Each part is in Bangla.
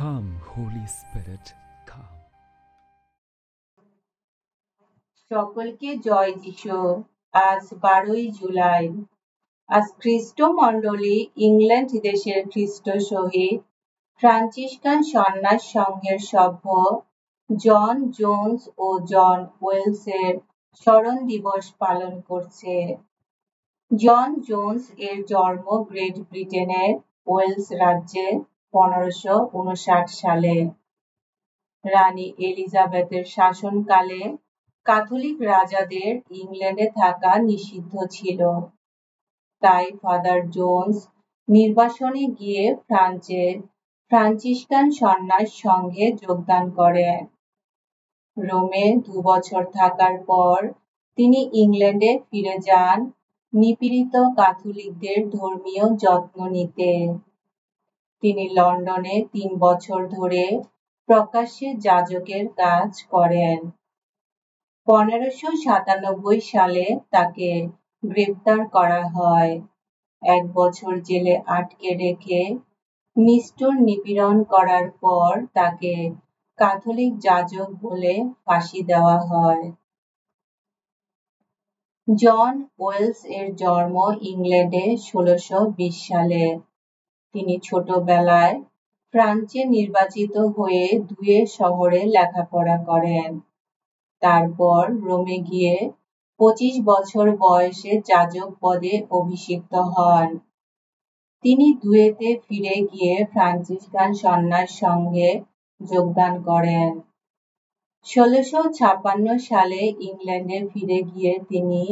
Come, Holy Spirit, come. সকলকে জয় যিশু। আজ 12ই জুলাই। আজ খ্রিস্টমণ্ডলী ইংল্যান্ড দেশের খ্রিস্ট শহীদ ফ্রান্সিসকান সন্ন্যাস সংঘের সভ্য জন জোন্স ও জন ওয়েলসের স্মরণ দিবস পালন করছে। জন জোন্স এর জন্ম গ্রেট ব্রিটেনের ওয়েলস রাজ্যে 1559 সালে। রানী এলিজাবেথের শাসনকালে ক্যাথলিক রাজাদের ইংল্যান্ডে থাকা নিষিদ্ধ ছিল। তাই ফাদার জোন্স নির্বাসনে গিয়ে ফ্রান্সের ফ্রান্সিসকান সন্ন্যাস সংঘে যোগদান করেন। রোমে 2 বছর থাকার পর তিনি ইংল্যান্ডে ফিরে যান নিপীড়িত ক্যাথলিকদের ধর্মীয় যত্ন নিতে। তিনি লন্ডনে 3 বছর ধরে প্রকাশ্যে যাজকের কাজ করেন। 1597 সালে তাকে গ্রেপ্তার করা হয়। 1 বছর জেলে আটকে রেখে নিষ্ঠুর নিপীড়ন করার পর তাকে ক্যাথলিক যাজক বলে ফাঁসি দেওয়া হয়। জন ওয়েলস এর জন্ম ইংল্যান্ডে 1620 সালে। তিনি ছোটবেলায় ফ্রান্সে নির্বাচিত হয়ে দুয়ে শহরে লেখাপড়া করেন। তারপর রোমে গিয়ে 25 বছর বয়সে যাজক পদে অভিষিক্ত হন। তিনি দুয়েতে ফিরে গিয়ে ফ্রান্সিসকান সন্ন্যাস সংঘে যোগদান করেন। 1656 সালে ইংল্যান্ডে ফিরে গিয়ে তিনি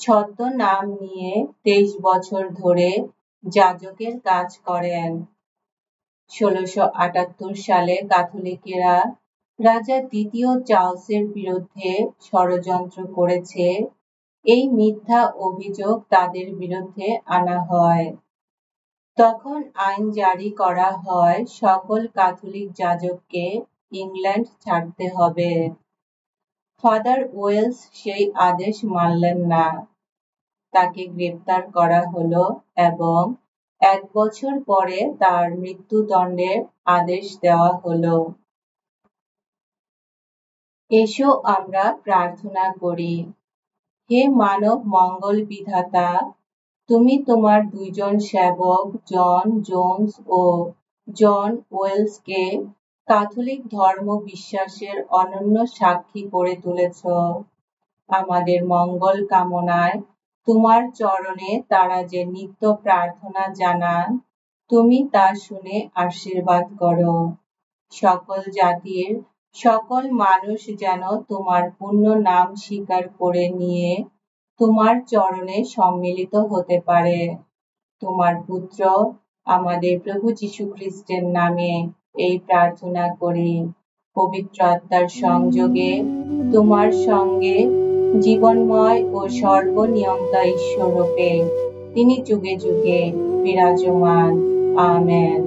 ছদ্মনাম নিয়ে 23 বছর ধরে যাজকের কাজ করেন। 1678 সালে ক্যাথলিকেরা রাজা দ্বিতীয় চার্লসের বিরুদ্ধে ষড়যন্ত্র করেছে, এই মিথ্যা অভিযোগ তাদের বিরুদ্ধে আনা হয়। তখন আইন জারি করা হয় সকল ক্যাথলিক যাজককে ইংল্যান্ড ছাড়তে হবে। ফাদার ওয়েলস সেই আদেশ মানলেন না। তাকে গ্রেপ্তার করা হলো এবং 1 বছর পরে তার মৃত্যুদণ্ডের আদেশ দেওয়া হলো। এসো আমরা প্রার্থনা করি। হে মানব মঙ্গল বিধাতা, তুমি তোমার 2 জন সেবক জন জোন্স ও জন ওয়েলসকে ক্যাথলিক ধর্ম বিশ্বাসের অনন্য সাক্ষী করে তুলেছ। আমাদের মঙ্গল কামনায় তোমার চরণে তারা যে নিত্য প্রার্থনা জানান, তুমি তা শুনে আশীর্বাদ করো। সকল জাতির সকল মানুষ যেন তোমার পূর্ণ নাম স্বীকার করে নিয়ে তোমার চরণে সম্মিলিত হতে পারে। তোমার পুত্র আমাদের প্রভু যীশু খ্রিস্টের নামে এই প্রার্থনা করি। পবিত্র আত্মার সংযোগে তোমার সঙ্গে জীবনময় ও সর্বনিয়ন্তা ঈশ্বররূপে তিনি যুগে যুগে বিরাজমান। আমেন।